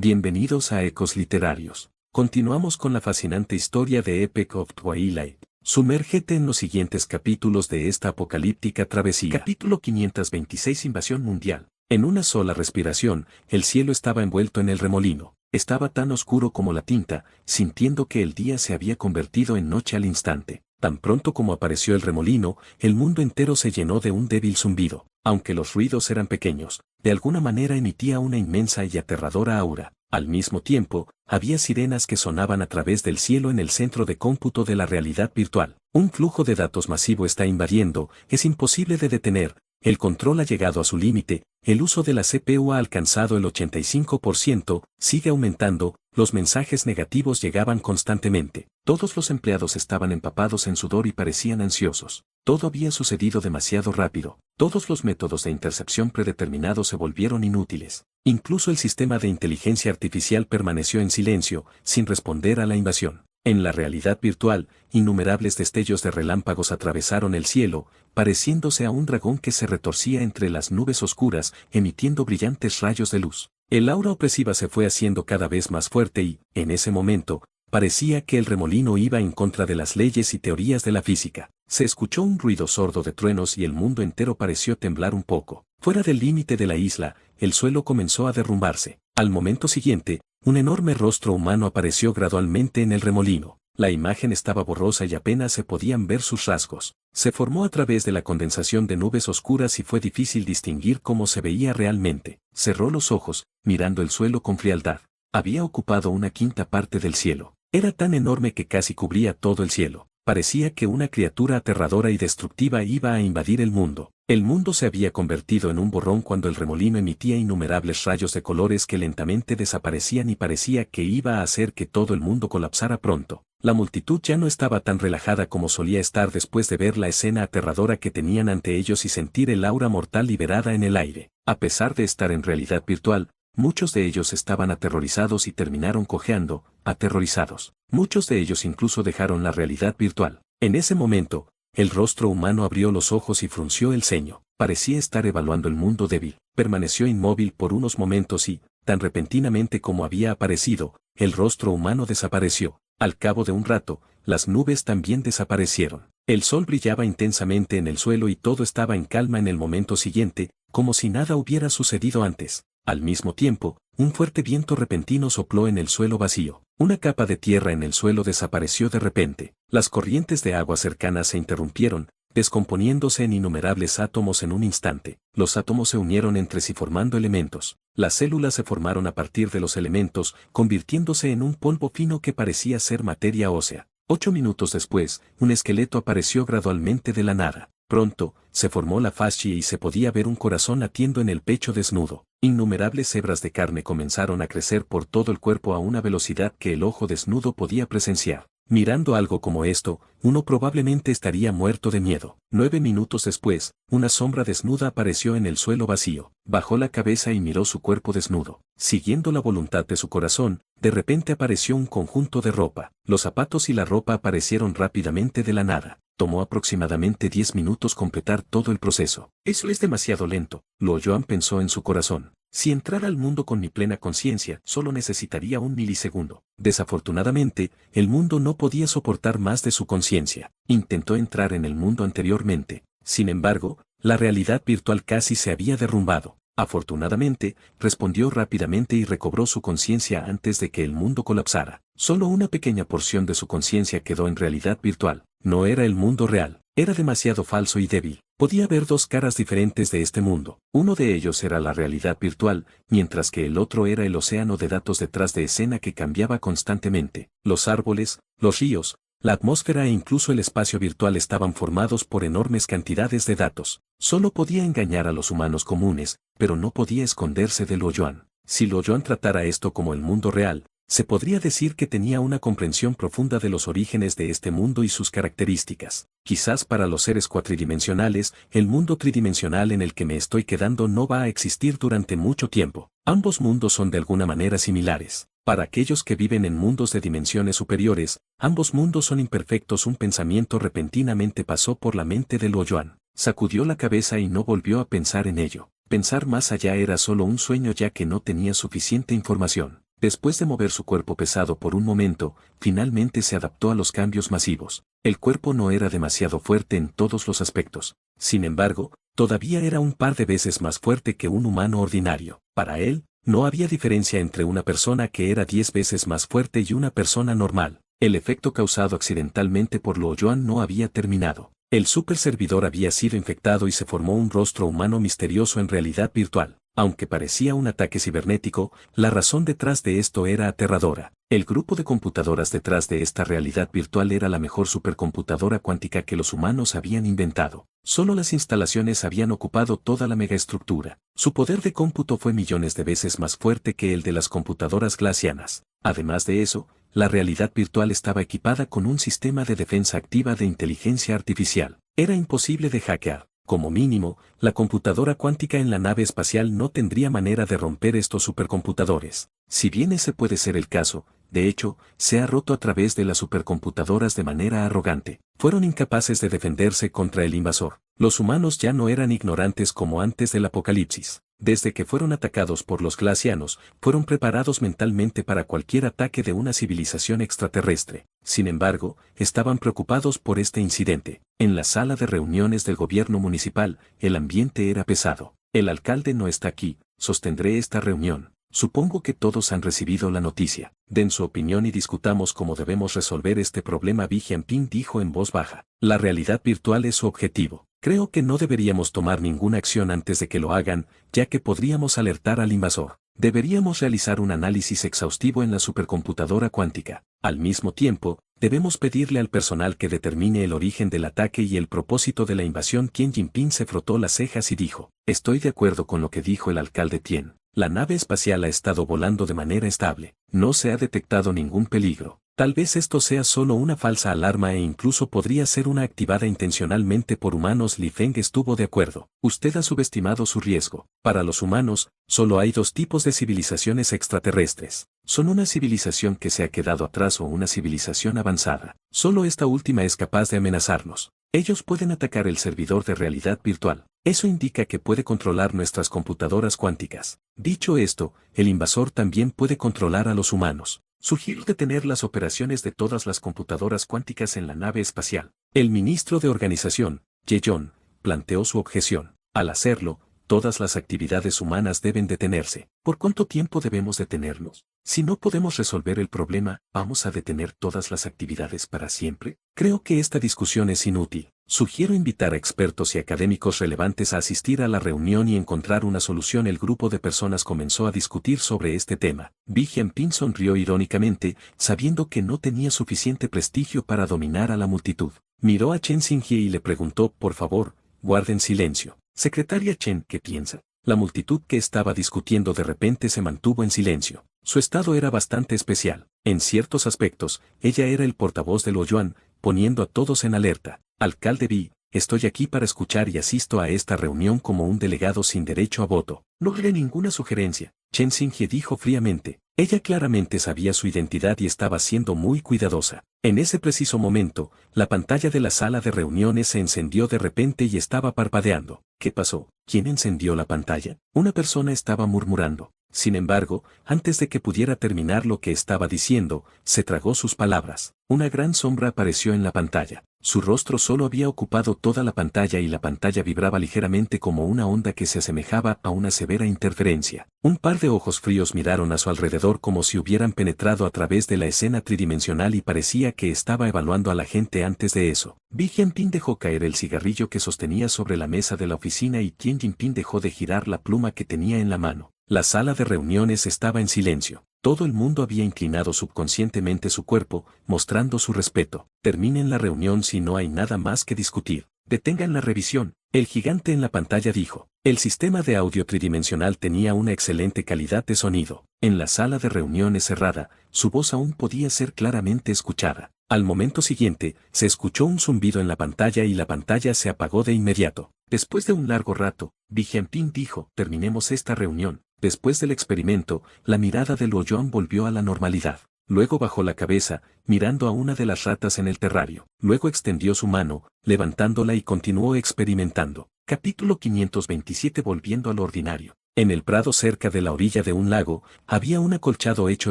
Bienvenidos a Ecos Literarios. Continuamos con la fascinante historia de Epic of Twilight. Sumérgete en los siguientes capítulos de esta apocalíptica travesía. Capítulo 526 Invasión Mundial. En una sola respiración, el cielo estaba envuelto en el remolino. Estaba tan oscuro como la tinta, sintiendo que el día se había convertido en noche al instante. Tan pronto como apareció el remolino, el mundo entero se llenó de un débil zumbido. Aunque los ruidos eran pequeños, de alguna manera emitía una inmensa y aterradora aura. Al mismo tiempo, había sirenas que sonaban a través del cielo en el centro de cómputo de la realidad virtual. Un flujo de datos masivo está invadiendo, es imposible de detener, el control ha llegado a su límite, el uso de la CPU ha alcanzado el 85%, sigue aumentando, los mensajes negativos llegaban constantemente. Todos los empleados estaban empapados en sudor y parecían ansiosos. Todo había sucedido demasiado rápido. Todos los métodos de intercepción predeterminados se volvieron inútiles. Incluso el sistema de inteligencia artificial permaneció en silencio, sin responder a la invasión. En la realidad virtual, innumerables destellos de relámpagos atravesaron el cielo, pareciéndose a un dragón que se retorcía entre las nubes oscuras, emitiendo brillantes rayos de luz. El aura opresiva se fue haciendo cada vez más fuerte y, en ese momento, parecía que el remolino iba en contra de las leyes y teorías de la física. Se escuchó un ruido sordo de truenos y el mundo entero pareció temblar un poco. Fuera del límite de la isla, el suelo comenzó a derrumbarse. Al momento siguiente, un enorme rostro humano apareció gradualmente en el remolino. La imagen estaba borrosa y apenas se podían ver sus rasgos. Se formó a través de la condensación de nubes oscuras y fue difícil distinguir cómo se veía realmente. Cerró los ojos, mirando el suelo con frialdad. Había ocupado una quinta parte del cielo. Era tan enorme que casi cubría todo el cielo. Parecía que una criatura aterradora y destructiva iba a invadir el mundo. El mundo se había convertido en un borrón cuando el remolino emitía innumerables rayos de colores que lentamente desaparecían y parecía que iba a hacer que todo el mundo colapsara pronto. La multitud ya no estaba tan relajada como solía estar después de ver la escena aterradora que tenían ante ellos y sentir el aura mortal liberada en el aire. A pesar de estar en realidad virtual, muchos de ellos estaban aterrorizados y terminaron cojeando, aterrorizados. Muchos de ellos incluso dejaron la realidad virtual. En ese momento, el rostro humano abrió los ojos y frunció el ceño. Parecía estar evaluando el mundo débil. Permaneció inmóvil por unos momentos y, tan repentinamente como había aparecido, el rostro humano desapareció. Al cabo de un rato, las nubes también desaparecieron. El sol brillaba intensamente en el suelo y todo estaba en calma en el momento siguiente, como si nada hubiera sucedido antes. Al mismo tiempo, un fuerte viento repentino sopló en el suelo vacío. Una capa de tierra en el suelo desapareció de repente. Las corrientes de agua cercanas se interrumpieron, descomponiéndose en innumerables átomos en un instante. Los átomos se unieron entre sí formando elementos. Las células se formaron a partir de los elementos, convirtiéndose en un polvo fino que parecía ser materia ósea. 8 minutos después, un esqueleto apareció gradualmente de la nada. Pronto, se formó la fascia y se podía ver un corazón latiendo en el pecho desnudo. Innumerables hebras de carne comenzaron a crecer por todo el cuerpo a una velocidad que el ojo desnudo podía presenciar. Mirando algo como esto, uno probablemente estaría muerto de miedo. 9 minutos después, una sombra desnuda apareció en el suelo vacío. Bajó la cabeza y miró su cuerpo desnudo. Siguiendo la voluntad de su corazón, de repente apareció un conjunto de ropa. Los zapatos y la ropa aparecieron rápidamente de la nada. Tomó aproximadamente 10 minutos completar todo el proceso. Eso es demasiado lento, Lo Joan pensó en su corazón. Si entrara al mundo con mi plena conciencia, solo necesitaría un milisegundo. Desafortunadamente, el mundo no podía soportar más de su conciencia. Intentó entrar en el mundo anteriormente. Sin embargo, la realidad virtual casi se había derrumbado. Afortunadamente, respondió rápidamente y recobró su conciencia antes de que el mundo colapsara. Solo una pequeña porción de su conciencia quedó en realidad virtual. No era el mundo real. Era demasiado falso y débil. Podía ver dos caras diferentes de este mundo. Uno de ellos era la realidad virtual, mientras que el otro era el océano de datos detrás de escena que cambiaba constantemente. Los árboles, los ríos, la atmósfera e incluso el espacio virtual estaban formados por enormes cantidades de datos. Solo podía engañar a los humanos comunes, pero no podía esconderse de Lo Joan. Si Lo Joan tratara esto como el mundo real, se podría decir que tenía una comprensión profunda de los orígenes de este mundo y sus características. Quizás para los seres cuatridimensionales, el mundo tridimensional en el que me estoy quedando no va a existir durante mucho tiempo. Ambos mundos son de alguna manera similares. Para aquellos que viven en mundos de dimensiones superiores, ambos mundos son imperfectos. Un pensamiento repentinamente pasó por la mente de Lo Joan. Sacudió la cabeza y no volvió a pensar en ello. Pensar más allá era solo un sueño ya que no tenía suficiente información. Después de mover su cuerpo pesado por un momento, finalmente se adaptó a los cambios masivos. El cuerpo no era demasiado fuerte en todos los aspectos. Sin embargo, todavía era un par de veces más fuerte que un humano ordinario. Para él, no había diferencia entre una persona que era 10 veces más fuerte y una persona normal. El efecto causado accidentalmente por Luo Yuan no había terminado. El super servidor había sido infectado y se formó un rostro humano misterioso en realidad virtual. Aunque parecía un ataque cibernético, la razón detrás de esto era aterradora. El grupo de computadoras detrás de esta realidad virtual era la mejor supercomputadora cuántica que los humanos habían inventado. Solo las instalaciones habían ocupado toda la megaestructura. Su poder de cómputo fue millones de veces más fuerte que el de las computadoras glacianas. Además de eso, la realidad virtual estaba equipada con un sistema de defensa activa de inteligencia artificial. Era imposible de hackear. Como mínimo, la computadora cuántica en la nave espacial no tendría manera de romper estos supercomputadores. Si bien ese puede ser el caso, de hecho, se ha roto a través de las supercomputadoras de manera arrogante. Fueron incapaces de defenderse contra el invasor. Los humanos ya no eran ignorantes como antes del apocalipsis. Desde que fueron atacados por los glacianos, fueron preparados mentalmente para cualquier ataque de una civilización extraterrestre. Sin embargo, estaban preocupados por este incidente. En la sala de reuniones del gobierno municipal, el ambiente era pesado. El alcalde no está aquí, sostendré esta reunión. Supongo que todos han recibido la noticia. Den su opinión y discutamos cómo debemos resolver este problema. Bi Jianping dijo en voz baja. La realidad virtual es su objetivo. Creo que no deberíamos tomar ninguna acción antes de que lo hagan, ya que podríamos alertar al invasor. Deberíamos realizar un análisis exhaustivo en la supercomputadora cuántica. Al mismo tiempo, debemos pedirle al personal que determine el origen del ataque y el propósito de la invasión. Tian Jinping se frotó las cejas y dijo, estoy de acuerdo con lo que dijo el alcalde Tian. La nave espacial ha estado volando de manera estable. No se ha detectado ningún peligro. Tal vez esto sea solo una falsa alarma e incluso podría ser una activada intencionalmente por humanos. Li Feng estuvo de acuerdo. Usted ha subestimado su riesgo. Para los humanos, solo hay dos tipos de civilizaciones extraterrestres. Son una civilización que se ha quedado atrás o una civilización avanzada. Solo esta última es capaz de amenazarnos. Ellos pueden atacar el servidor de realidad virtual. Eso indica que puede controlar nuestras computadoras cuánticas. Dicho esto, el invasor también puede controlar a los humanos. Sugiero detener las operaciones de todas las computadoras cuánticas en la nave espacial. El ministro de Organización, Ye Yong, planteó su objeción. Al hacerlo, todas las actividades humanas deben detenerse. ¿Por cuánto tiempo debemos detenernos? Si no podemos resolver el problema, ¿vamos a detener todas las actividades para siempre? Creo que esta discusión es inútil. Sugiero invitar a expertos y académicos relevantes a asistir a la reunión y encontrar una solución. El grupo de personas comenzó a discutir sobre este tema. Bi Jianping sonrió irónicamente, sabiendo que no tenía suficiente prestigio para dominar a la multitud. Miró a Chen Xinghie y le preguntó, por favor, guarden silencio. Secretaria Chen, ¿qué piensa? La multitud que estaba discutiendo de repente se mantuvo en silencio. Su estado era bastante especial. En ciertos aspectos, ella era el portavoz de Luo Yuan, poniendo a todos en alerta. Alcalde Bi, estoy aquí para escuchar y asisto a esta reunión como un delegado sin derecho a voto. No haré ninguna sugerencia. Chen Xinghie dijo fríamente. Ella claramente sabía su identidad y estaba siendo muy cuidadosa. En ese preciso momento, la pantalla de la sala de reuniones se encendió de repente y estaba parpadeando. ¿Qué pasó? ¿Quién encendió la pantalla? Una persona estaba murmurando. Sin embargo, antes de que pudiera terminar lo que estaba diciendo, se tragó sus palabras. Una gran sombra apareció en la pantalla. Su rostro solo había ocupado toda la pantalla y la pantalla vibraba ligeramente como una onda que se asemejaba a una severa interferencia. Un par de ojos fríos miraron a su alrededor como si hubieran penetrado a través de la escena tridimensional y parecía que estaba evaluando a la gente antes de eso. Bi Jianping dejó caer el cigarrillo que sostenía sobre la mesa de la oficina y Tian Jinping dejó de girar la pluma que tenía en la mano. La sala de reuniones estaba en silencio. Todo el mundo había inclinado subconscientemente su cuerpo, mostrando su respeto. Terminen la reunión si no hay nada más que discutir. Detengan la revisión. El gigante en la pantalla dijo. El sistema de audio tridimensional tenía una excelente calidad de sonido. En la sala de reuniones cerrada, su voz aún podía ser claramente escuchada. Al momento siguiente, se escuchó un zumbido en la pantalla y la pantalla se apagó de inmediato. Después de un largo rato, Bi Jianping dijo, terminemos esta reunión. Después del experimento, la mirada de Luo Yuan volvió a la normalidad. Luego bajó la cabeza, mirando a una de las ratas en el terrario. Luego extendió su mano, levantándola y continuó experimentando. Capítulo 527. Volviendo al ordinario. En el prado cerca de la orilla de un lago, había un acolchado hecho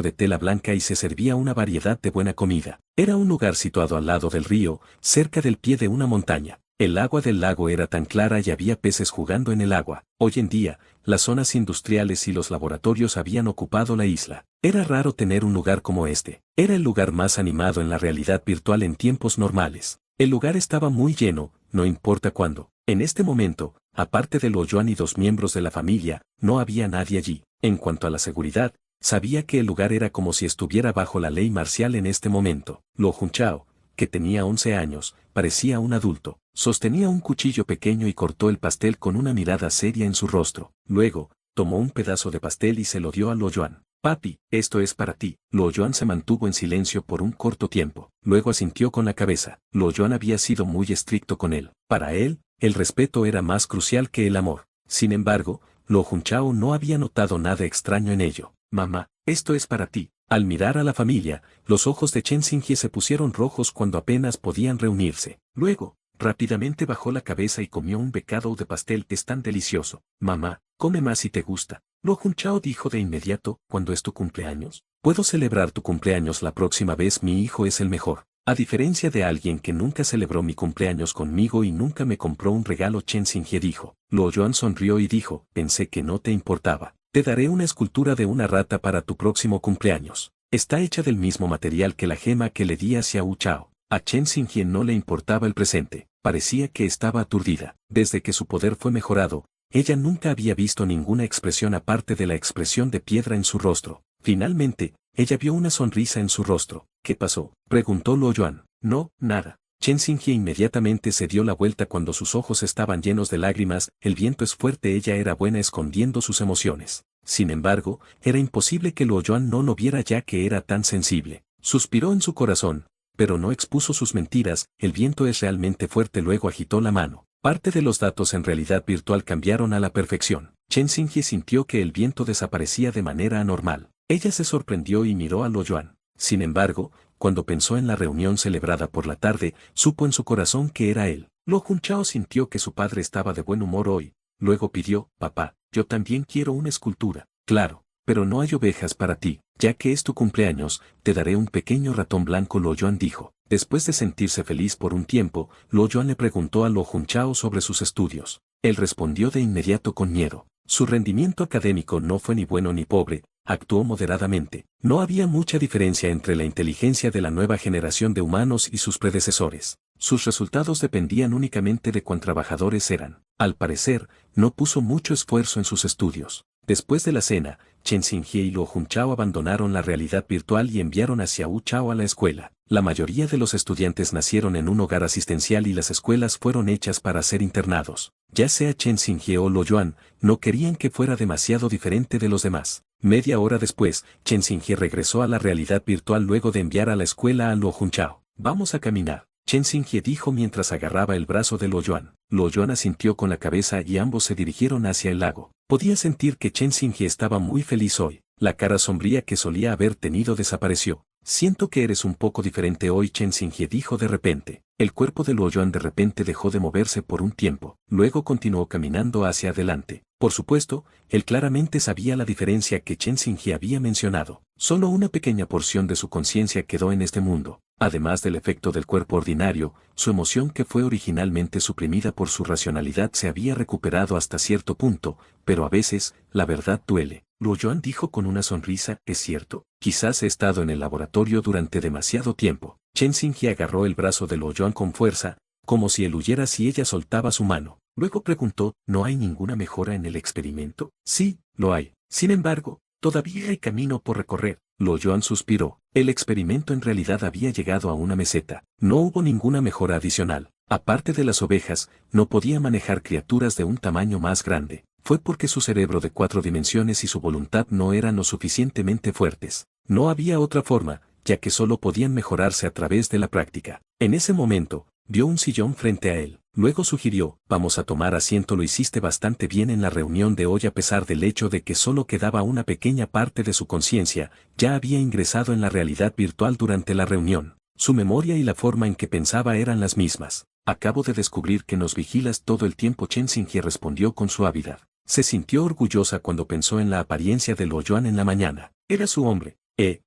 de tela blanca y se servía una variedad de buena comida. Era un lugar situado al lado del río, cerca del pie de una montaña. El agua del lago era tan clara y había peces jugando en el agua. Hoy en día, las zonas industriales y los laboratorios habían ocupado la isla. Era raro tener un lugar como este. Era el lugar más animado en la realidad virtual en tiempos normales. El lugar estaba muy lleno, no importa cuándo. En este momento, aparte de Luo Yuan y 2 miembros de la familia, no había nadie allí. En cuanto a la seguridad, sabía que el lugar era como si estuviera bajo la ley marcial en este momento. Luo Junchao, que tenía 11 años, parecía un adulto. Sostenía un cuchillo pequeño y cortó el pastel con una mirada seria en su rostro. Luego, tomó un pedazo de pastel y se lo dio a Luo Yuan. Papi, esto es para ti. Luo Yuan se mantuvo en silencio por un corto tiempo. Luego asintió con la cabeza. Luo Yuan había sido muy estricto con él. Para él, el respeto era más crucial que el amor. Sin embargo, Luo Junchao no había notado nada extraño en ello. Mamá, esto es para ti. Al mirar a la familia, los ojos de Chen Xingye se pusieron rojos cuando apenas podían reunirse. Luego, rápidamente bajó la cabeza y comió un bocado de pastel que es tan delicioso. Mamá, come más si te gusta. Luo Junchao dijo de inmediato, ¿cuándo es tu cumpleaños? Puedo celebrar tu cumpleaños la próxima vez, mi hijo es el mejor. A diferencia de alguien que nunca celebró mi cumpleaños conmigo y nunca me compró un regalo, Chen Xingye dijo. Luo Yuan sonrió y dijo, pensé que no te importaba. Te daré una escultura de una rata para tu próximo cumpleaños. Está hecha del mismo material que la gema que le di a Xiao Chao. A Chen Xingye no le importaba el presente, parecía que estaba aturdida. Desde que su poder fue mejorado, ella nunca había visto ninguna expresión aparte de la expresión de piedra en su rostro. Finalmente, ella vio una sonrisa en su rostro. ¿Qué pasó?, preguntó Luo Yuan. No, nada. Chen Xingye inmediatamente se dio la vuelta cuando sus ojos estaban llenos de lágrimas. El viento es fuerte, ella era buena escondiendo sus emociones. Sin embargo, era imposible que Luo Yuan no lo viera ya que era tan sensible. Suspiró en su corazón, pero no expuso sus mentiras. El viento es realmente fuerte. Luego agitó la mano. Parte de los datos en realidad virtual cambiaron a la perfección. Chen Xingye sintió que el viento desaparecía de manera anormal. Ella se sorprendió y miró a Luo Yuan. Sin embargo, cuando pensó en la reunión celebrada por la tarde, supo en su corazón que era él. Luo Junchao sintió que su padre estaba de buen humor hoy. Luego pidió, papá, yo también quiero una escultura. Claro, pero no hay ovejas para ti, ya que es tu cumpleaños, te daré un pequeño ratón blanco, Luo Yuan dijo. Después de sentirse feliz por un tiempo, Luo Yuan le preguntó a Luo Junchao sobre sus estudios. Él respondió de inmediato con miedo. Su rendimiento académico no fue ni bueno ni pobre, actuó moderadamente. No había mucha diferencia entre la inteligencia de la nueva generación de humanos y sus predecesores. Sus resultados dependían únicamente de cuán trabajadores eran. Al parecer, no puso mucho esfuerzo en sus estudios. Después de la cena, Chen Xingye y Luo Junchao abandonaron la realidad virtual y enviaron a Xiao Chao a la escuela. La mayoría de los estudiantes nacieron en un hogar asistencial y las escuelas fueron hechas para ser internados. Ya sea Chen Xingye o Luo Yuan, no querían que fuera demasiado diferente de los demás. Media hora después, Chen Xingye regresó a la realidad virtual luego de enviar a la escuela a Luo Junchao. Vamos a caminar. Chen Xingye dijo mientras agarraba el brazo de Luo Yuan. Luo Yuan asintió con la cabeza y ambos se dirigieron hacia el lago. Podía sentir que Chen Xingye estaba muy feliz hoy. La cara sombría que solía haber tenido desapareció. Siento que eres un poco diferente hoy, Chen Xingye dijo de repente. El cuerpo de Luo Yuan de repente dejó de moverse por un tiempo. Luego continuó caminando hacia adelante. Por supuesto, él claramente sabía la diferencia que Chen Xingye había mencionado. Solo una pequeña porción de su conciencia quedó en este mundo. Además del efecto del cuerpo ordinario, su emoción que fue originalmente suprimida por su racionalidad se había recuperado hasta cierto punto, pero a veces, la verdad duele. Luo Yuan dijo con una sonrisa, es cierto, quizás he estado en el laboratorio durante demasiado tiempo. Chen Xingye agarró el brazo de Luo Yuan con fuerza, como si él huyera si ella soltaba su mano. Luego preguntó, ¿no hay ninguna mejora en el experimento? Sí, lo hay. Sin embargo, todavía hay camino por recorrer. Luo Yuan suspiró. El experimento en realidad había llegado a una meseta. No hubo ninguna mejora adicional. Aparte de las ovejas, no podía manejar criaturas de un tamaño más grande. Fue porque su cerebro de 4 dimensiones y su voluntad no eran lo suficientemente fuertes. No había otra forma, ya que solo podían mejorarse a través de la práctica. En ese momento, vio un sillón frente a él. Luego sugirió, vamos a tomar asiento. Lo hiciste bastante bien en la reunión de hoy a pesar del hecho de que solo quedaba una pequeña parte de su conciencia, ya había ingresado en la realidad virtual durante la reunión. Su memoria y la forma en que pensaba eran las mismas. Acabo de descubrir que nos vigilas todo el tiempo, Chen Xingye respondió con suavidad. Se sintió orgullosa cuando pensó en la apariencia de Luo Yuan en la mañana. Era su hombre.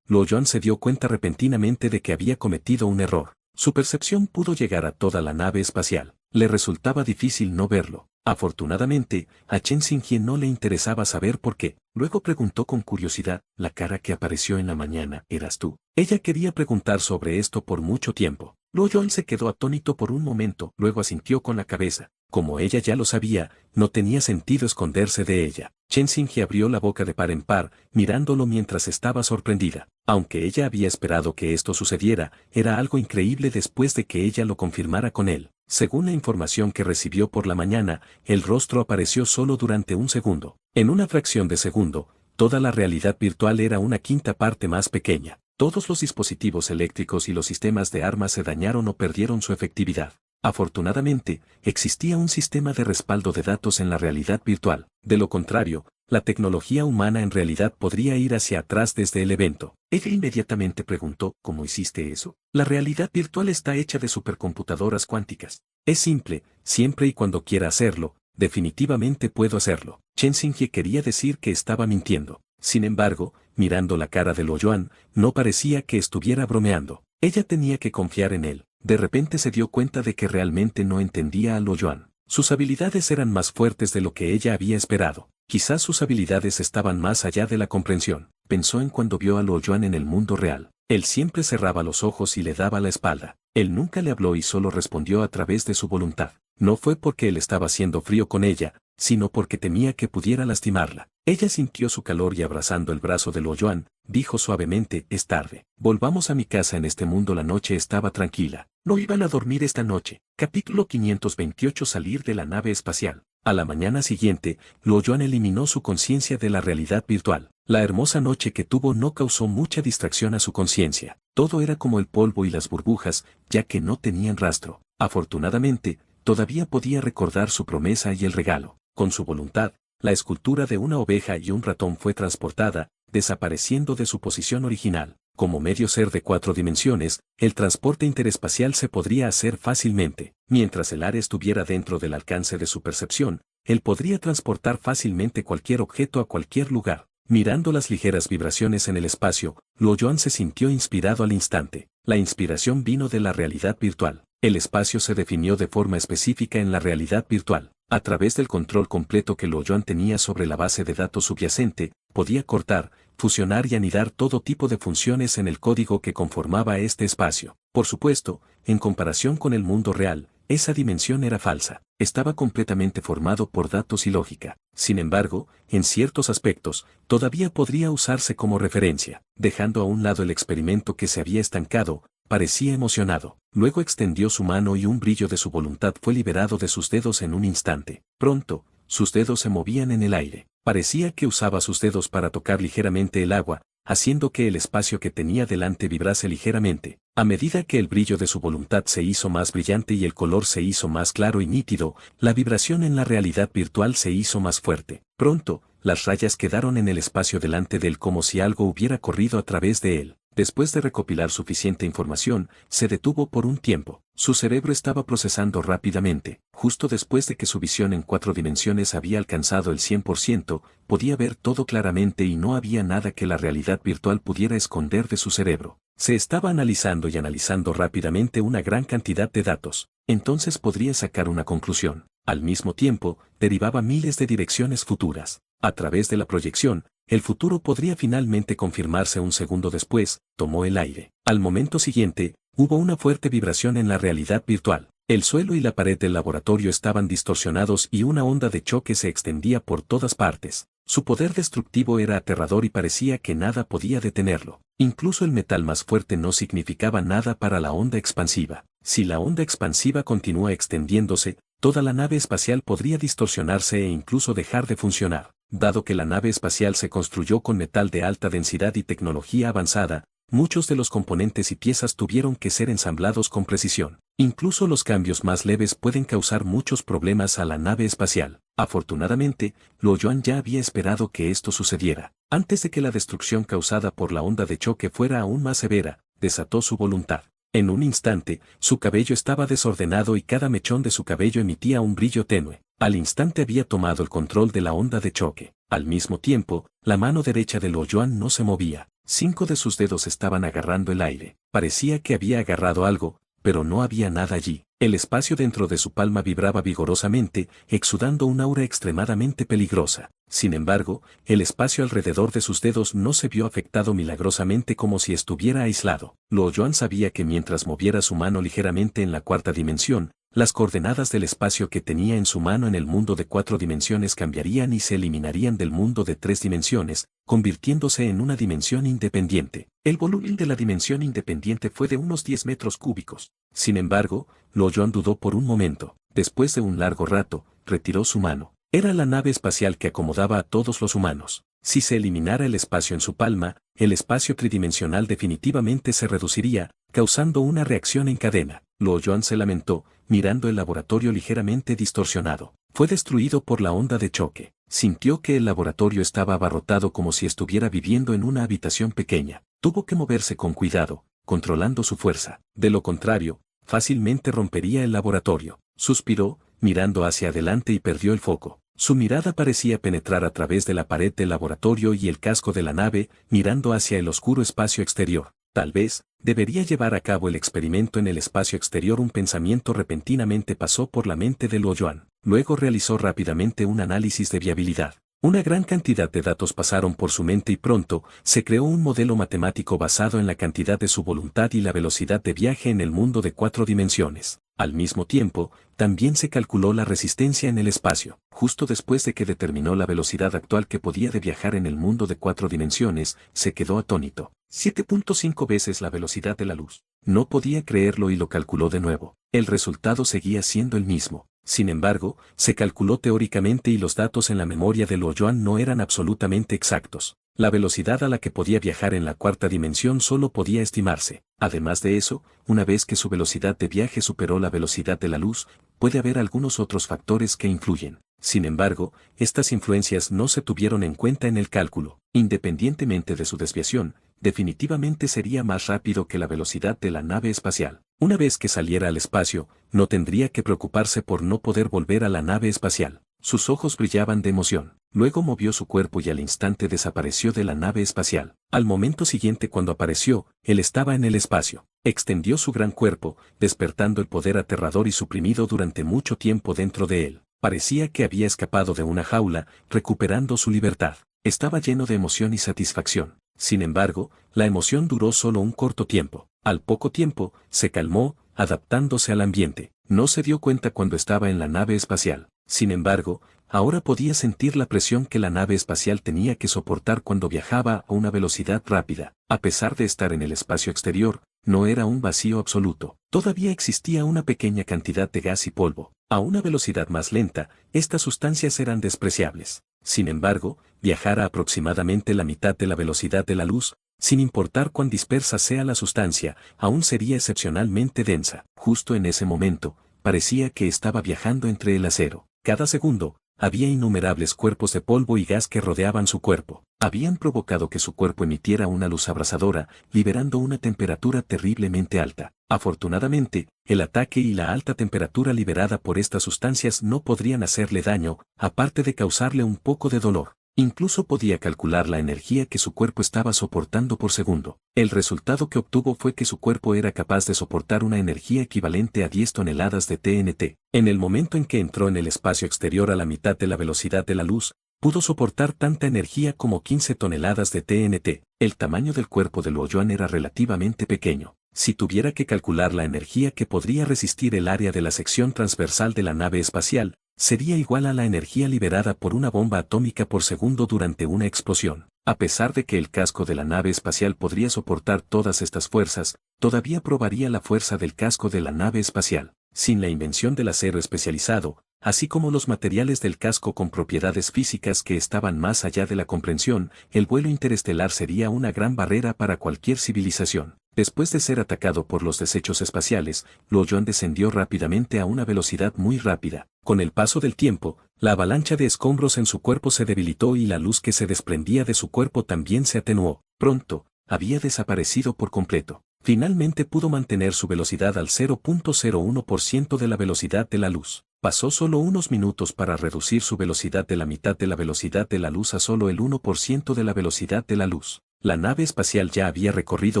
Luo Yuan se dio cuenta repentinamente de que había cometido un error. Su percepción pudo llegar a toda la nave espacial. Le resultaba difícil no verlo. Afortunadamente, a Chen Xinjie no le interesaba saber por qué. Luego preguntó con curiosidad, ¿la cara que apareció en la mañana eras tú? Ella quería preguntar sobre esto por mucho tiempo. Luo Yuan se quedó atónito por un momento, luego asintió con la cabeza. Como ella ya lo sabía, no tenía sentido esconderse de ella. Chen Xinjie abrió la boca de par en par, mirándolo mientras estaba sorprendida. Aunque ella había esperado que esto sucediera, era algo increíble después de que ella lo confirmara con él. Según la información que recibió por la mañana, el rostro apareció solo durante un segundo. En una fracción de segundo, toda la realidad virtual era una quinta parte más pequeña. Todos los dispositivos eléctricos y los sistemas de armas se dañaron o perdieron su efectividad. Afortunadamente, existía un sistema de respaldo de datos en la realidad virtual. De lo contrario, la tecnología humana en realidad podría ir hacia atrás desde el evento. Ella inmediatamente preguntó, ¿cómo hiciste eso? La realidad virtual está hecha de supercomputadoras cuánticas. Es simple, siempre y cuando quiera hacerlo, definitivamente puedo hacerlo. Chen Xinjie quería decir que estaba mintiendo. Sin embargo, mirando la cara de Luo Yuan, no parecía que estuviera bromeando. Ella tenía que confiar en él. De repente se dio cuenta de que realmente no entendía a Luo Yuan. Sus habilidades eran más fuertes de lo que ella había esperado. Quizás sus habilidades estaban más allá de la comprensión. Pensó en cuando vio a Luo Yuan en el mundo real. Él siempre cerraba los ojos y le daba la espalda. Él nunca le habló y solo respondió a través de su voluntad. No fue porque él estaba siendo frío con ella, sino porque temía que pudiera lastimarla. Ella sintió su calor y abrazando el brazo de Luo Yuan, dijo suavemente, es tarde. Volvamos a mi casa. En este mundo la noche estaba tranquila. No iban a dormir esta noche. Capítulo 528. Salir de la nave espacial. A la mañana siguiente, Luo Yuan eliminó su conciencia de la realidad virtual. La hermosa noche que tuvo no causó mucha distracción a su conciencia. Todo era como el polvo y las burbujas, ya que no tenían rastro. Afortunadamente, todavía podía recordar su promesa y el regalo. Con su voluntad, la escultura de una oveja y un ratón fue transportada, desapareciendo de su posición original. Como medio ser de 4 dimensiones, el transporte interespacial se podría hacer fácilmente. Mientras el área estuviera dentro del alcance de su percepción, él podría transportar fácilmente cualquier objeto a cualquier lugar. Mirando las ligeras vibraciones en el espacio, Luo Yuan se sintió inspirado al instante. La inspiración vino de la realidad virtual. El espacio se definió de forma específica en la realidad virtual. A través del control completo que Luo Yuan tenía sobre la base de datos subyacente, podía cortar, fusionar y anidar todo tipo de funciones en el código que conformaba este espacio. Por supuesto, en comparación con el mundo real, esa dimensión era falsa. Estaba completamente formado por datos y lógica. Sin embargo, en ciertos aspectos, todavía podría usarse como referencia. Dejando a un lado el experimento que se había estancado, parecía emocionado. Luego extendió su mano y un brillo de su voluntad fue liberado de sus dedos en un instante. Pronto, sus dedos se movían en el aire. Parecía que usaba sus dedos para tocar ligeramente el agua, haciendo que el espacio que tenía delante vibrase ligeramente. A medida que el brillo de su voluntad se hizo más brillante y el color se hizo más claro y nítido, la vibración en la realidad virtual se hizo más fuerte. Pronto, las rayas quedaron en el espacio delante de él como si algo hubiera corrido a través de él. Después de recopilar suficiente información, se detuvo por un tiempo. Su cerebro estaba procesando rápidamente. Justo después de que su visión en 4 dimensiones había alcanzado el 100%, podía ver todo claramente y no había nada que la realidad virtual pudiera esconder de su cerebro. Se estaba analizando y analizando rápidamente una gran cantidad de datos. Entonces podría sacar una conclusión. Al mismo tiempo, derivaba miles de direcciones futuras. A través de la proyección, el futuro podría finalmente confirmarse un segundo después. Tomó el aire. Al momento siguiente, hubo una fuerte vibración en la realidad virtual. El suelo y la pared del laboratorio estaban distorsionados y una onda de choque se extendía por todas partes. Su poder destructivo era aterrador y parecía que nada podía detenerlo. Incluso el metal más fuerte no significaba nada para la onda expansiva. Si la onda expansiva continúa extendiéndose, toda la nave espacial podría distorsionarse e incluso dejar de funcionar. Dado que la nave espacial se construyó con metal de alta densidad y tecnología avanzada, muchos de los componentes y piezas tuvieron que ser ensamblados con precisión. Incluso los cambios más leves pueden causar muchos problemas a la nave espacial. Afortunadamente, Luo Yuan ya había esperado que esto sucediera. Antes de que la destrucción causada por la onda de choque fuera aún más severa, desató su voluntad. En un instante, su cabello estaba desordenado y cada mechón de su cabello emitía un brillo tenue. Al instante había tomado el control de la onda de choque. Al mismo tiempo, la mano derecha de Luo Yuan no se movía. 5 de sus dedos estaban agarrando el aire. Parecía que había agarrado algo, pero no había nada allí. El espacio dentro de su palma vibraba vigorosamente, exudando un aura extremadamente peligrosa. Sin embargo, el espacio alrededor de sus dedos no se vio afectado milagrosamente como si estuviera aislado. Luo Yuan sabía que mientras moviera su mano ligeramente en la cuarta dimensión, las coordenadas del espacio que tenía en su mano en el mundo de 4 dimensiones cambiarían y se eliminarían del mundo de 3 dimensiones, convirtiéndose en una dimensión independiente. El volumen de la dimensión independiente fue de unos 10 metros cúbicos. Sin embargo, Luo Yuan dudó por un momento. Después de un largo rato, retiró su mano. Era la nave espacial que acomodaba a todos los humanos. Si se eliminara el espacio en su palma, el espacio tridimensional definitivamente se reduciría, causando una reacción en cadena. Luo Yuan se lamentó, mirando el laboratorio ligeramente distorsionado. Fue destruido por la onda de choque. Sintió que el laboratorio estaba abarrotado como si estuviera viviendo en una habitación pequeña. Tuvo que moverse con cuidado, controlando su fuerza. De lo contrario, fácilmente rompería el laboratorio. Suspiró, mirando hacia adelante y perdió el foco. Su mirada parecía penetrar a través de la pared del laboratorio y el casco de la nave, mirando hacia el oscuro espacio exterior. Tal vez, debería llevar a cabo el experimento en el espacio exterior. Un pensamiento repentinamente pasó por la mente de Luo Yuan. Luego realizó rápidamente un análisis de viabilidad. Una gran cantidad de datos pasaron por su mente y pronto, se creó un modelo matemático basado en la cantidad de su voluntad y la velocidad de viaje en el mundo de 4 dimensiones. Al mismo tiempo, también se calculó la resistencia en el espacio. Justo después de que determinó la velocidad actual que podía de viajar en el mundo de 4 dimensiones, se quedó atónito. 7.5 veces la velocidad de la luz. No podía creerlo y lo calculó de nuevo. El resultado seguía siendo el mismo. Sin embargo, se calculó teóricamente y los datos en la memoria de Luo Yuan no eran absolutamente exactos. La velocidad a la que podía viajar en la cuarta dimensión solo podía estimarse. Además de eso, una vez que su velocidad de viaje superó la velocidad de la luz, puede haber algunos otros factores que influyen. Sin embargo, estas influencias no se tuvieron en cuenta en el cálculo. Independientemente de su desviación, definitivamente sería más rápido que la velocidad de la nave espacial. Una vez que saliera al espacio, no tendría que preocuparse por no poder volver a la nave espacial. Sus ojos brillaban de emoción. Luego movió su cuerpo y al instante desapareció de la nave espacial. Al momento siguiente cuando apareció, él estaba en el espacio. Extendió su gran cuerpo, despertando el poder aterrador y suprimido durante mucho tiempo dentro de él. Parecía que había escapado de una jaula, recuperando su libertad. Estaba lleno de emoción y satisfacción. Sin embargo, la emoción duró solo un corto tiempo. Al poco tiempo, se calmó, adaptándose al ambiente. No se dio cuenta cuando estaba en la nave espacial. Sin embargo, ahora podía sentir la presión que la nave espacial tenía que soportar cuando viajaba a una velocidad rápida. A pesar de estar en el espacio exterior, no era un vacío absoluto. Todavía existía una pequeña cantidad de gas y polvo. A una velocidad más lenta, estas sustancias eran despreciables. Sin embargo, viajar a aproximadamente la mitad de la velocidad de la luz, sin importar cuán dispersa sea la sustancia, aún sería excepcionalmente densa. Justo en ese momento, parecía que estaba viajando entre el acero. Cada segundo, había innumerables cuerpos de polvo y gas que rodeaban su cuerpo. Habían provocado que su cuerpo emitiera una luz abrasadora, liberando una temperatura terriblemente alta. Afortunadamente, el ataque y la alta temperatura liberada por estas sustancias no podrían hacerle daño, aparte de causarle un poco de dolor. Incluso podía calcular la energía que su cuerpo estaba soportando por segundo. El resultado que obtuvo fue que su cuerpo era capaz de soportar una energía equivalente a 10 toneladas de TNT. En el momento en que entró en el espacio exterior a la mitad de la velocidad de la luz, pudo soportar tanta energía como 15 toneladas de TNT. El tamaño del cuerpo de Luo Yuan era relativamente pequeño. Si tuviera que calcular la energía que podría resistir el área de la sección transversal de la nave espacial, sería igual a la energía liberada por una bomba atómica por segundo durante una explosión. A pesar de que el casco de la nave espacial podría soportar todas estas fuerzas, todavía probaría la fuerza del casco de la nave espacial. Sin la invención del acero especializado, así como los materiales del casco con propiedades físicas que estaban más allá de la comprensión, el vuelo interestelar sería una gran barrera para cualquier civilización. Después de ser atacado por los desechos espaciales, Luo Yuan descendió rápidamente a una velocidad muy rápida. Con el paso del tiempo, la avalancha de escombros en su cuerpo se debilitó y la luz que se desprendía de su cuerpo también se atenuó. Pronto, había desaparecido por completo. Finalmente pudo mantener su velocidad al 0.01% de la velocidad de la luz. Pasó solo unos minutos para reducir su velocidad de la mitad de la velocidad de la luz a solo el 1% de la velocidad de la luz. La nave espacial ya había recorrido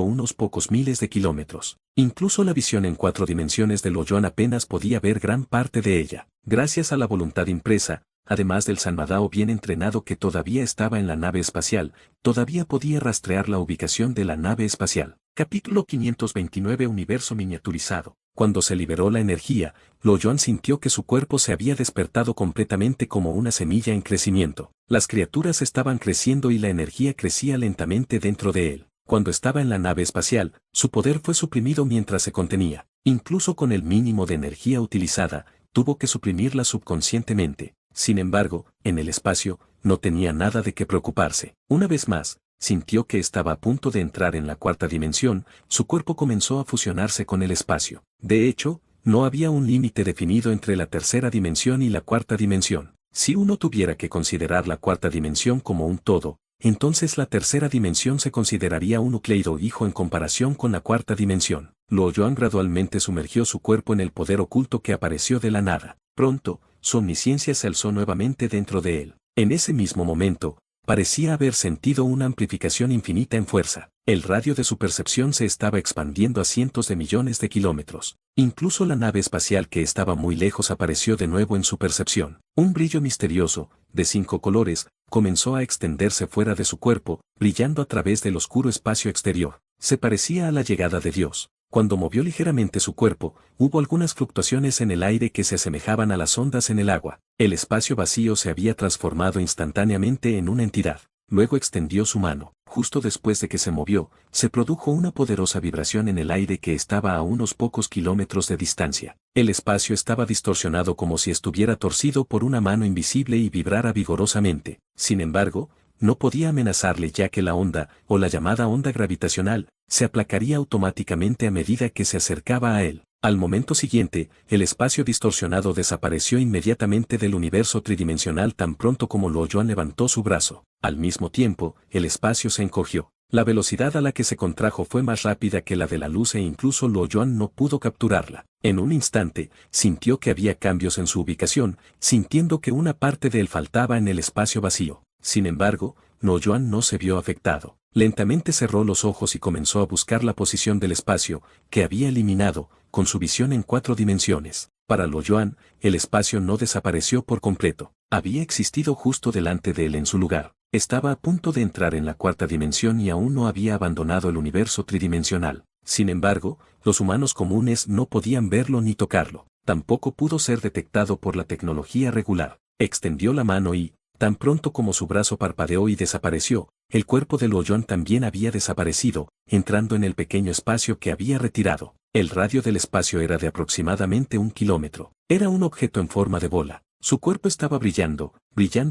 unos pocos miles de kilómetros. Incluso la visión en 4 dimensiones de Lo Yuan apenas podía ver gran parte de ella. Gracias a la voluntad impresa, además del Sanmadao bien entrenado que todavía estaba en la nave espacial, todavía podía rastrear la ubicación de la nave espacial. Capítulo 529 Universo miniaturizado. Cuando se liberó la energía, Lo Yuan sintió que su cuerpo se había despertado completamente como una semilla en crecimiento. Las criaturas estaban creciendo y la energía crecía lentamente dentro de él. Cuando estaba en la nave espacial, su poder fue suprimido mientras se contenía. Incluso con el mínimo de energía utilizada, tuvo que suprimirla subconscientemente. Sin embargo, en el espacio, no tenía nada de qué preocuparse. Una vez más, sintió que estaba a punto de entrar en la 4ª dimensión, su cuerpo comenzó a fusionarse con el espacio. De hecho, no había un límite definido entre la 3ª dimensión y la 4ª dimensión. Si uno tuviera que considerar la 4ª dimensión como un todo, entonces la 3ª dimensión se consideraría un núcleo hijo en comparación con la 4ª dimensión. Lo Yuan gradualmente sumergió su cuerpo en el poder oculto que apareció de la nada. Pronto, su omnisciencia se alzó nuevamente dentro de él. En ese mismo momento, parecía haber sentido una amplificación infinita en fuerza. El radio de su percepción se estaba expandiendo a cientos de millones de kilómetros. Incluso la nave espacial que estaba muy lejos apareció de nuevo en su percepción. Un brillo misterioso, de 5 colores, comenzó a extenderse fuera de su cuerpo, brillando a través del oscuro espacio exterior. Se parecía a la llegada de Dios. Cuando movió ligeramente su cuerpo, hubo algunas fluctuaciones en el aire que se asemejaban a las ondas en el agua. El espacio vacío se había transformado instantáneamente en una entidad. Luego extendió su mano. Justo después de que se movió, se produjo una poderosa vibración en el aire que estaba a unos pocos kilómetros de distancia. El espacio estaba distorsionado como si estuviera torcido por una mano invisible y vibrara vigorosamente. Sin embargo, no podía amenazarle ya que la onda, o la llamada onda gravitacional, se aplacaría automáticamente a medida que se acercaba a él. Al momento siguiente, el espacio distorsionado desapareció inmediatamente del universo tridimensional tan pronto como Lo Yuan levantó su brazo. Al mismo tiempo, el espacio se encogió. La velocidad a la que se contrajo fue más rápida que la de la luz e incluso Lo Yuan no pudo capturarla. En un instante, sintió que había cambios en su ubicación, sintiendo que una parte de él faltaba en el espacio vacío. Sin embargo, Lo Yuan no se vio afectado. Lentamente cerró los ojos y comenzó a buscar la posición del espacio, que había eliminado, con su visión en 4 dimensiones. Para Lo Yuan, el espacio no desapareció por completo. Había existido justo delante de él en su lugar. Estaba a punto de entrar en la 4ª dimensión y aún no había abandonado el universo tridimensional. Sin embargo, los humanos comunes no podían verlo ni tocarlo. Tampoco pudo ser detectado por la tecnología regular. Extendió la mano y, tan pronto como su brazo parpadeó y desapareció, el cuerpo de Lo Yuan también había desaparecido, entrando en el pequeño espacio que había retirado. El radio del espacio era de aproximadamente 1 kilómetro. Era un objeto en forma de bola. Su cuerpo estaba brillando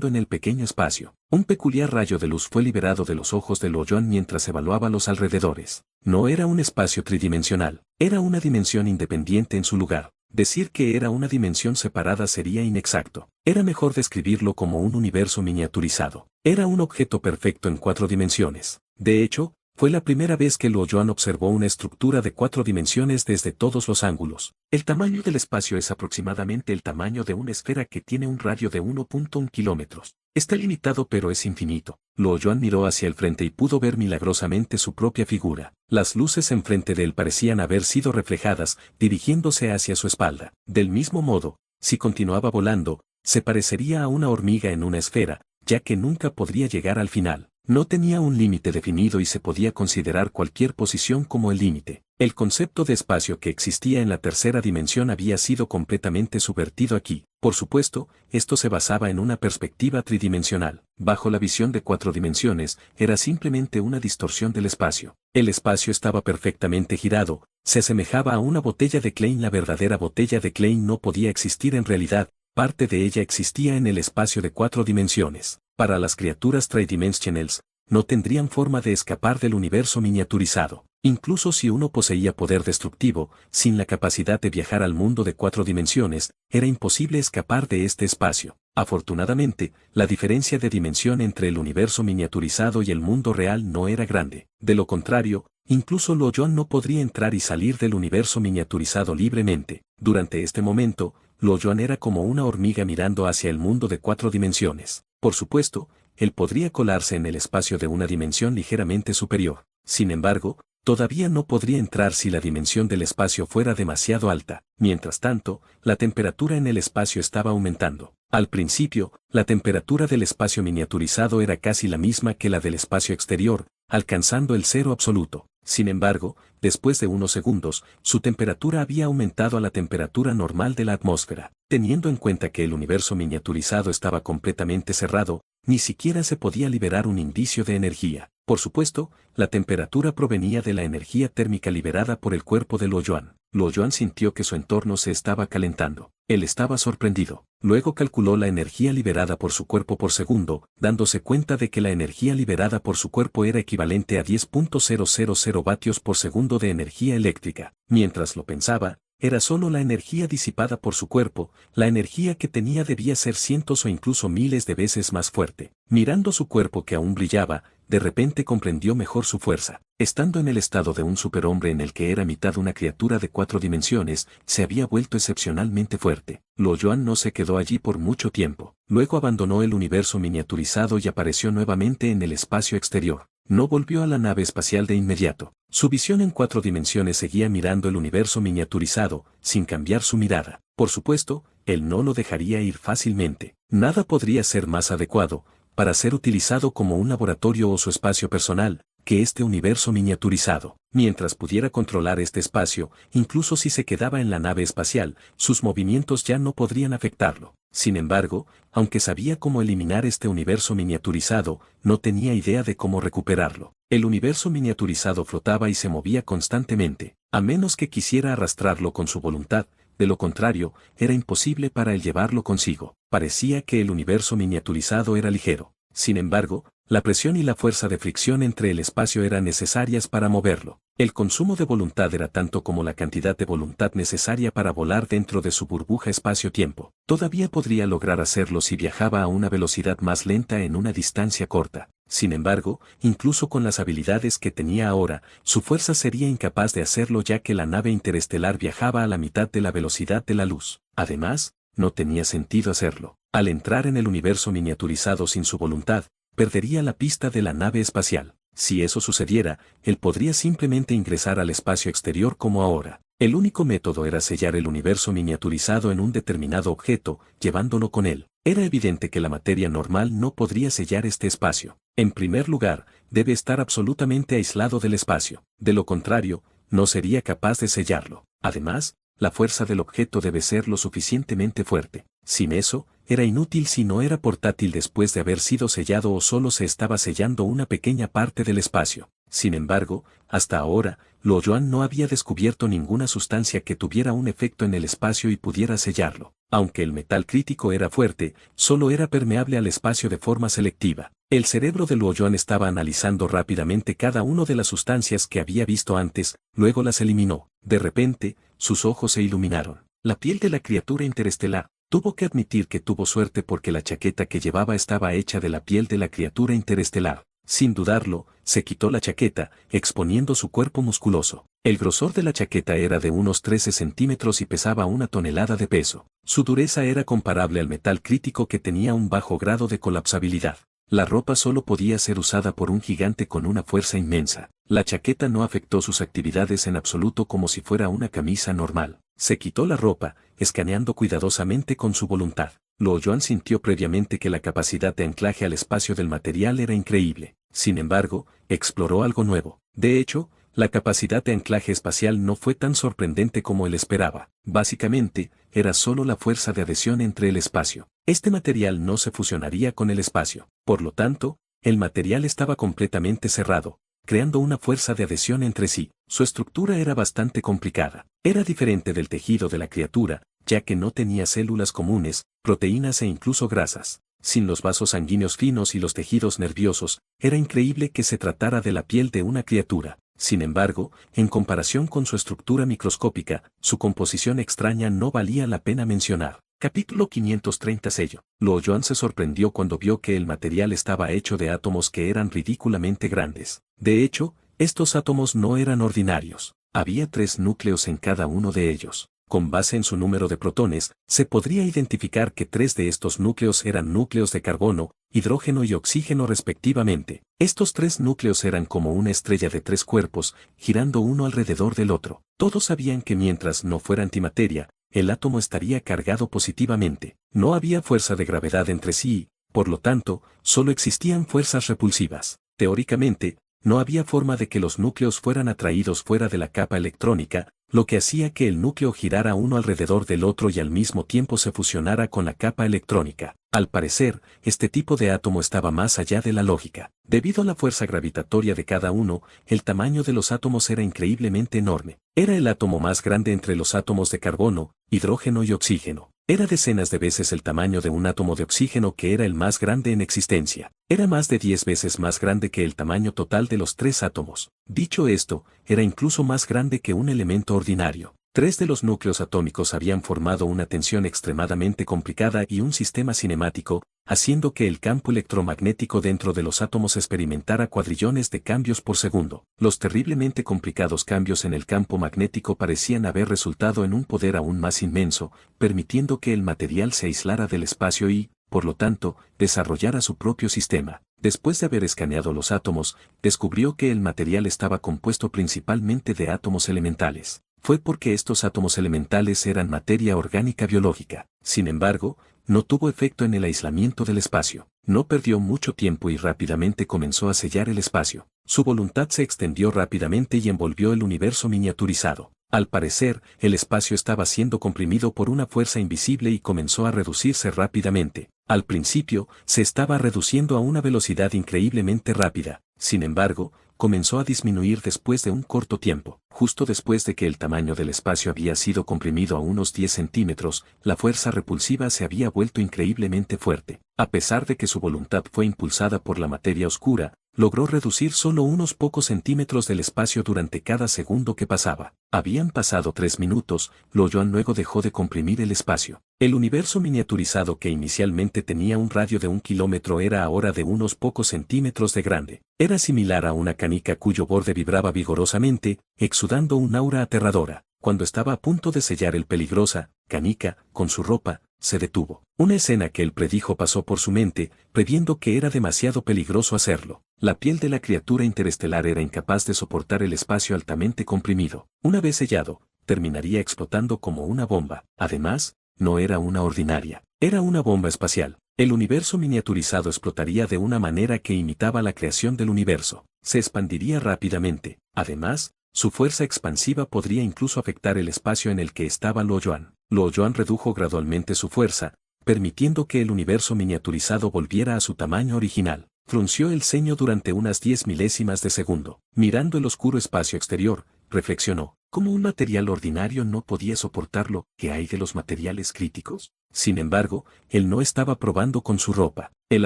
en el pequeño espacio. Un peculiar rayo de luz fue liberado de los ojos de Lo Yuan mientras evaluaba los alrededores. No era un espacio tridimensional, era una dimensión independiente en su lugar. Decir que era una dimensión separada sería inexacto. Era mejor describirlo como un universo miniaturizado. Era un objeto perfecto en 4 dimensiones. De hecho, fue la primera vez que Lo Yuan observó una estructura de 4 dimensiones desde todos los ángulos. El tamaño del espacio es aproximadamente el tamaño de una esfera que tiene un radio de 1.1 kilómetros. Está limitado pero es infinito. Lo Yuan miró hacia el frente y pudo ver milagrosamente su propia figura. Las luces enfrente de él parecían haber sido reflejadas, dirigiéndose hacia su espalda. Del mismo modo, si continuaba volando, se parecería a una hormiga en una esfera, ya que nunca podría llegar al final. No tenía un límite definido y se podía considerar cualquier posición como el límite. El concepto de espacio que existía en la 3ª dimensión había sido completamente subvertido aquí. Por supuesto, esto se basaba en una perspectiva tridimensional. Bajo la visión de 4 dimensiones, era simplemente una distorsión del espacio. El espacio estaba perfectamente girado, se asemejaba a una botella de Klein. La verdadera botella de Klein no podía existir en realidad, parte de ella existía en el espacio de 4 dimensiones. Para las criaturas tridimensionales, no tendrían forma de escapar del universo miniaturizado. Incluso si uno poseía poder destructivo, sin la capacidad de viajar al mundo de 4 dimensiones, era imposible escapar de este espacio. Afortunadamente, la diferencia de dimensión entre el universo miniaturizado y el mundo real no era grande. De lo contrario, incluso Lo Yuan no podría entrar y salir del universo miniaturizado libremente. Durante este momento, Luo Yuan era como una hormiga mirando hacia el mundo de 4 dimensiones. Por supuesto, él podría colarse en el espacio de una dimensión ligeramente superior. Sin embargo, todavía no podría entrar si la dimensión del espacio fuera demasiado alta. Mientras tanto, la temperatura en el espacio estaba aumentando. Al principio, la temperatura del espacio miniaturizado era casi la misma que la del espacio exterior, alcanzando el cero absoluto. Sin embargo, después de unos segundos, su temperatura había aumentado a la temperatura normal de la atmósfera. Teniendo en cuenta que el universo miniaturizado estaba completamente cerrado, ni siquiera se podía liberar un indicio de energía. Por supuesto, la temperatura provenía de la energía térmica liberada por el cuerpo de Luo Yuan. Luo Yuan sintió que su entorno se estaba calentando. Él estaba sorprendido. Luego calculó la energía liberada por su cuerpo por segundo, dándose cuenta de que la energía liberada por su cuerpo era equivalente a 10.000 vatios por segundo de energía eléctrica. Mientras lo pensaba, era solo la energía disipada por su cuerpo, la energía que tenía debía ser cientos o incluso miles de veces más fuerte. Mirando su cuerpo que aún brillaba, de repente comprendió mejor su fuerza. Estando en el estado de un superhombre en el que era mitad una criatura de 4 dimensiones, se había vuelto excepcionalmente fuerte. Luo Yuan no se quedó allí por mucho tiempo. Luego abandonó el universo miniaturizado y apareció nuevamente en el espacio exterior. No volvió a la nave espacial de inmediato. Su visión en 4 dimensiones seguía mirando el universo miniaturizado, sin cambiar su mirada. Por supuesto, él no lo dejaría ir fácilmente. Nada podría ser más adecuado para ser utilizado como un laboratorio o su espacio personal, que este universo miniaturizado. Mientras pudiera controlar este espacio, incluso si se quedaba en la nave espacial, sus movimientos ya no podrían afectarlo. Sin embargo, aunque sabía cómo eliminar este universo miniaturizado, no tenía idea de cómo recuperarlo. El universo miniaturizado flotaba y se movía constantemente, a menos que quisiera arrastrarlo con su voluntad. De lo contrario, era imposible para él llevarlo consigo. Parecía que el universo miniaturizado era ligero. Sin embargo, la presión y la fuerza de fricción entre el espacio eran necesarias para moverlo. El consumo de voluntad era tanto como la cantidad de voluntad necesaria para volar dentro de su burbuja espacio-tiempo. Todavía podría lograr hacerlo si viajaba a una velocidad más lenta en una distancia corta. Sin embargo, incluso con las habilidades que tenía ahora, su fuerza sería incapaz de hacerlo ya que la nave interestelar viajaba a la mitad de la velocidad de la luz. Además, no tenía sentido hacerlo. Al entrar en el universo miniaturizado sin su voluntad, perdería la pista de la nave espacial. Si eso sucediera, él podría simplemente ingresar al espacio exterior como ahora. El único método era sellar el universo miniaturizado en un determinado objeto, llevándolo con él. Era evidente que la materia normal no podría sellar este espacio. En primer lugar, debe estar absolutamente aislado del espacio. De lo contrario, no sería capaz de sellarlo. Además, la fuerza del objeto debe ser lo suficientemente fuerte. Sin eso, era inútil si no era portátil después de haber sido sellado o solo se estaba sellando una pequeña parte del espacio. Sin embargo, hasta ahora, Luo Yuan no había descubierto ninguna sustancia que tuviera un efecto en el espacio y pudiera sellarlo. Aunque el metal crítico era fuerte, solo era permeable al espacio de forma selectiva. El cerebro de Luo Yuan estaba analizando rápidamente cada una de las sustancias que había visto antes, luego las eliminó. De repente, sus ojos se iluminaron. La piel de la criatura interestelar. Tuvo que admitir que tuvo suerte porque la chaqueta que llevaba estaba hecha de la piel de la criatura interestelar. Sin dudarlo, se quitó la chaqueta, exponiendo su cuerpo musculoso. El grosor de la chaqueta era de unos 13 centímetros y pesaba 1 tonelada de peso. Su dureza era comparable al metal crítico que tenía un bajo grado de colapsabilidad. La ropa solo podía ser usada por un gigante con una fuerza inmensa. La chaqueta no afectó sus actividades en absoluto como si fuera una camisa normal. Se quitó la ropa, escaneando cuidadosamente con su voluntad. Luo Yuan sintió previamente que la capacidad de anclaje al espacio del material era increíble. Sin embargo, exploró algo nuevo. De hecho, la capacidad de anclaje espacial no fue tan sorprendente como él esperaba. Básicamente, era solo la fuerza de adhesión entre el espacio. Este material no se fusionaría con el espacio. Por lo tanto, el material estaba completamente cerrado, creando una fuerza de adhesión entre sí. Su estructura era bastante complicada. Era diferente del tejido de la criatura, ya que no tenía células comunes, proteínas e incluso grasas. Sin los vasos sanguíneos finos y los tejidos nerviosos, era increíble que se tratara de la piel de una criatura. Sin embargo, en comparación con su estructura microscópica, su composición extraña no valía la pena mencionar. Capítulo 530 Sello. Luo Yuan se sorprendió cuando vio que el material estaba hecho de átomos que eran ridículamente grandes. De hecho, estos átomos no eran ordinarios. Había 3 núcleos en cada uno de ellos. Con base en su número de protones, se podría identificar que 3 de estos núcleos eran núcleos de carbono, hidrógeno y oxígeno respectivamente. Estos 3 núcleos eran como una estrella de 3 cuerpos, girando uno alrededor del otro. Todos sabían que mientras no fuera antimateria, el átomo estaría cargado positivamente. No había fuerza de gravedad entre sí, por lo tanto, solo existían fuerzas repulsivas. Teóricamente, no había forma de que los núcleos fueran atraídos fuera de la capa electrónica, lo que hacía que el núcleo girara uno alrededor del otro y al mismo tiempo se fusionara con la capa electrónica. Al parecer, este tipo de átomo estaba más allá de la lógica. Debido a la fuerza gravitatoria de cada uno, el tamaño de los átomos era increíblemente enorme. Era el átomo más grande entre los átomos de carbono, hidrógeno y oxígeno. Era decenas de veces el tamaño de un átomo de oxígeno que era el más grande en existencia. Era más de 10 veces más grande que el tamaño total de los 3 átomos. Dicho esto, era incluso más grande que un elemento ordinario. 3 de los núcleos atómicos habían formado una tensión extremadamente complicada y un sistema cinemático, haciendo que el campo electromagnético dentro de los átomos experimentara cuadrillones de cambios por segundo. Los terriblemente complicados cambios en el campo magnético parecían haber resultado en un poder aún más inmenso, permitiendo que el material se aislara del espacio y, por lo tanto, desarrollara su propio sistema. Después de haber escaneado los átomos, descubrió que el material estaba compuesto principalmente de átomos elementales. Fue porque estos átomos elementales eran materia orgánica biológica. Sin embargo, no tuvo efecto en el aislamiento del espacio. No perdió mucho tiempo y rápidamente comenzó a sellar el espacio. Su voluntad se extendió rápidamente y envolvió el universo miniaturizado. Al parecer, el espacio estaba siendo comprimido por una fuerza invisible y comenzó a reducirse rápidamente. Al principio, se estaba reduciendo a una velocidad increíblemente rápida. Sin embargo, comenzó a disminuir después de un corto tiempo. Justo después de que el tamaño del espacio había sido comprimido a unos 10 centímetros, la fuerza repulsiva se había vuelto increíblemente fuerte. A pesar de que su voluntad fue impulsada por la materia oscura, logró reducir solo unos pocos centímetros del espacio durante cada segundo que pasaba. Habían pasado 3 minutos, Luoyuan luego dejó de comprimir el espacio. El universo miniaturizado que inicialmente tenía un radio de 1 kilómetro era ahora de unos pocos centímetros de grande. Era similar a una canica cuyo borde vibraba vigorosamente, exudando un aura aterradora. Cuando estaba a punto de sellar el peligrosa canica con su ropa, se detuvo. Una escena que él predijo pasó por su mente, previendo que era demasiado peligroso hacerlo. La piel de la criatura interestelar era incapaz de soportar el espacio altamente comprimido. Una vez sellado, terminaría explotando como una bomba. Además, no era una ordinaria. Era una bomba espacial. El universo miniaturizado explotaría de una manera que imitaba la creación del universo. Se expandiría rápidamente. Además, su fuerza expansiva podría incluso afectar el espacio en el que estaba Luoyuan. Luoyuan redujo gradualmente su fuerza, permitiendo que el universo miniaturizado volviera a su tamaño original. Frunció el ceño durante unas 10 milésimas de segundo. Mirando el oscuro espacio exterior, reflexionó, ¿cómo un material ordinario no podía soportarlo? ¿Qué hay de los materiales críticos? Sin embargo, él no estaba probando con su ropa. Él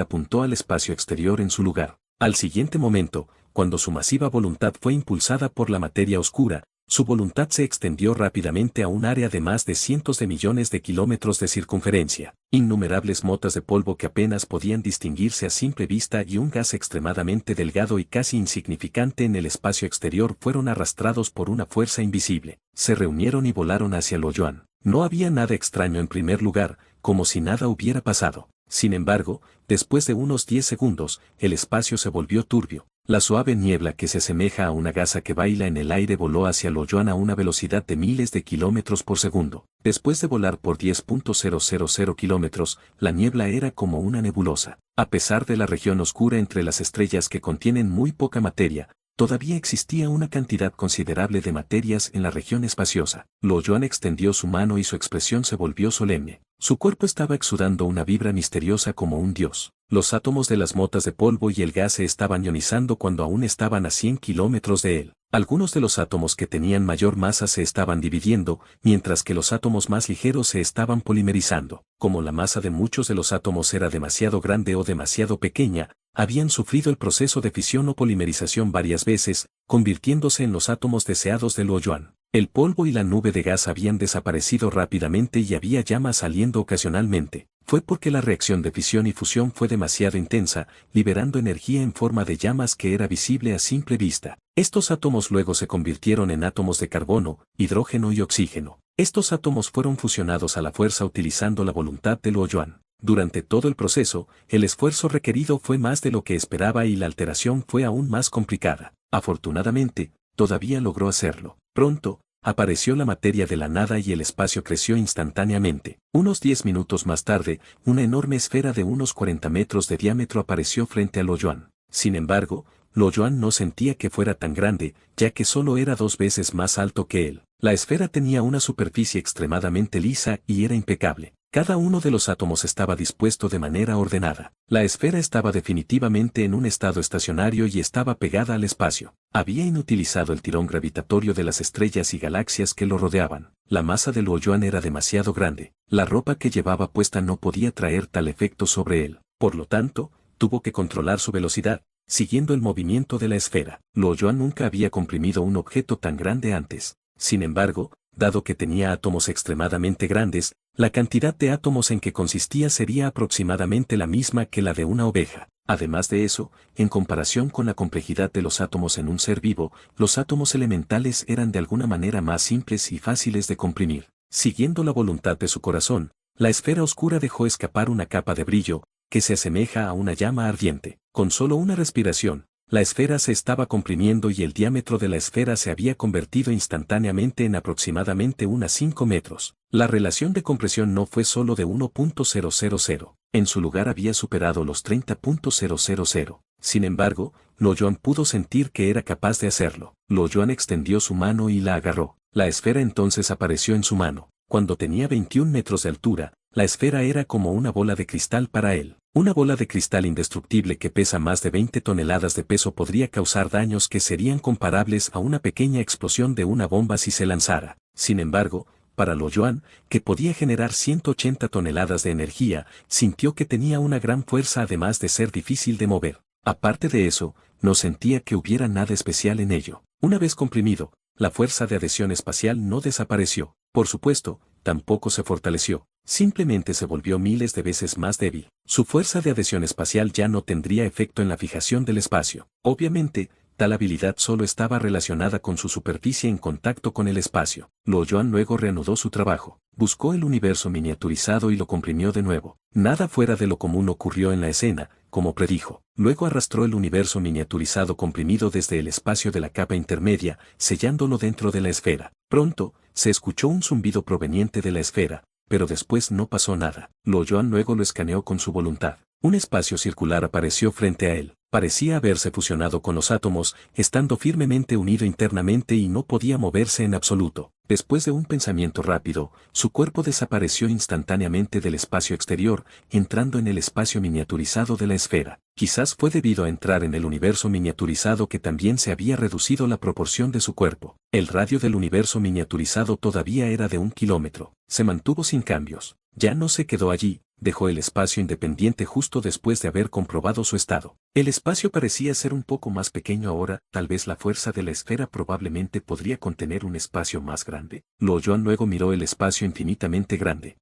apuntó al espacio exterior en su lugar. Al siguiente momento, cuando su masiva voluntad fue impulsada por la materia oscura, su voluntad se extendió rápidamente a un área de más de cientos de millones de kilómetros de circunferencia. Innumerables motas de polvo que apenas podían distinguirse a simple vista y un gas extremadamente delgado y casi insignificante en el espacio exterior fueron arrastrados por una fuerza invisible. Se reunieron y volaron hacia Luoyuan. No había nada extraño en primer lugar, como si nada hubiera pasado. Sin embargo, después de unos 10 segundos, el espacio se volvió turbio. La suave niebla que se asemeja a una gasa que baila en el aire voló hacia Luoyuan a una velocidad de miles de kilómetros por segundo. Después de volar por 10.000 kilómetros, la niebla era como una nebulosa. A pesar de la región oscura entre las estrellas que contienen muy poca materia, todavía existía una cantidad considerable de materias en la región espaciosa. Luoyuan extendió su mano y su expresión se volvió solemne. Su cuerpo estaba exudando una vibra misteriosa como un dios. Los átomos de las motas de polvo y el gas se estaban ionizando cuando aún estaban a 100 kilómetros de él. Algunos de los átomos que tenían mayor masa se estaban dividiendo, mientras que los átomos más ligeros se estaban polimerizando. Como la masa de muchos de los átomos era demasiado grande o demasiado pequeña, habían sufrido el proceso de fisión o polimerización varias veces, convirtiéndose en los átomos deseados de Luoyuan. El polvo y la nube de gas habían desaparecido rápidamente y había llamas saliendo ocasionalmente. Fue porque la reacción de fisión y fusión fue demasiado intensa, liberando energía en forma de llamas que era visible a simple vista. Estos átomos luego se convirtieron en átomos de carbono, hidrógeno y oxígeno. Estos átomos fueron fusionados a la fuerza utilizando la voluntad de Luo Yuan. Durante todo el proceso, el esfuerzo requerido fue más de lo que esperaba y la alteración fue aún más complicada. Afortunadamente, todavía logró hacerlo. Pronto, apareció la materia de la nada y el espacio creció instantáneamente. Unos 10 minutos más tarde, una enorme esfera de unos 40 metros de diámetro apareció frente a Luo Yuan. Sin embargo, Luo Yuan no sentía que fuera tan grande, ya que solo era 2 veces más alto que él. La esfera tenía una superficie extremadamente lisa y era impecable. Cada uno de los átomos estaba dispuesto de manera ordenada. La esfera estaba definitivamente en un estado estacionario y estaba pegada al espacio. Había inutilizado el tirón gravitatorio de las estrellas y galaxias que lo rodeaban. La masa de Luo Yuan era demasiado grande. La ropa que llevaba puesta no podía traer tal efecto sobre él. Por lo tanto, tuvo que controlar su velocidad, siguiendo el movimiento de la esfera. Luo Yuan nunca había comprimido un objeto tan grande antes. Sin embargo, dado que tenía átomos extremadamente grandes, la cantidad de átomos en que consistía sería aproximadamente la misma que la de una oveja. Además de eso, en comparación con la complejidad de los átomos en un ser vivo, los átomos elementales eran de alguna manera más simples y fáciles de comprimir. Siguiendo la voluntad de su corazón, la esfera oscura dejó escapar una capa de brillo, que se asemeja a una llama ardiente. Con solo una respiración, la esfera se estaba comprimiendo y el diámetro de la esfera se había convertido instantáneamente en aproximadamente unos 5 metros. La relación de compresión no fue solo de 1.000, en su lugar había superado los 30.000. Sin embargo, Luo Yuan pudo sentir que era capaz de hacerlo. Luo Yuan extendió su mano y la agarró. La esfera entonces apareció en su mano. Cuando tenía 21 metros de altura, la esfera era como una bola de cristal para él. Una bola de cristal indestructible que pesa más de 20 toneladas de peso podría causar daños que serían comparables a una pequeña explosión de una bomba si se lanzara. Sin embargo, para Luo Yuan, que podía generar 180 toneladas de energía, sintió que tenía una gran fuerza además de ser difícil de mover. Aparte de eso, no sentía que hubiera nada especial en ello. Una vez comprimido, la fuerza de adhesión espacial no desapareció. Por supuesto, tampoco se fortaleció. Simplemente se volvió miles de veces más débil. Su fuerza de adhesión espacial ya no tendría efecto en la fijación del espacio. Obviamente, tal habilidad solo estaba relacionada con su superficie en contacto con el espacio. Luo Yuan luego reanudó su trabajo. Buscó el universo miniaturizado y lo comprimió de nuevo. Nada fuera de lo común ocurrió en la escena, como predijo. Luego arrastró el universo miniaturizado comprimido desde el espacio de la capa intermedia, sellándolo dentro de la esfera. Pronto, se escuchó un zumbido proveniente de la esfera, pero después no pasó nada. Luo Yuan luego lo escaneó con su voluntad. Un espacio circular apareció frente a él. Parecía haberse fusionado con los átomos, estando firmemente unido internamente y no podía moverse en absoluto. Después de un pensamiento rápido, su cuerpo desapareció instantáneamente del espacio exterior, entrando en el espacio miniaturizado de la esfera. Quizás fue debido a entrar en el universo miniaturizado que también se había reducido la proporción de su cuerpo. El radio del universo miniaturizado todavía era de 1 kilómetro. Se mantuvo sin cambios. Ya no se quedó allí, dejó el espacio independiente justo después de haber comprobado su estado. El espacio parecía ser un poco más pequeño ahora, tal vez la fuerza de la esfera probablemente podría contener un espacio más grande. Luo Yuan luego miró el espacio infinitamente grande.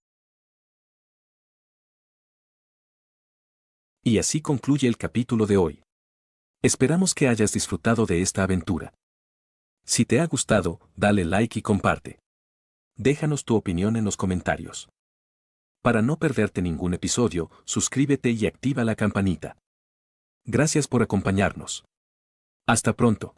Y así concluye el capítulo de hoy. Esperamos que hayas disfrutado de esta aventura. Si te ha gustado, dale like y comparte. Déjanos tu opinión en los comentarios. Para no perderte ningún episodio, suscríbete y activa la campanita. Gracias por acompañarnos. Hasta pronto.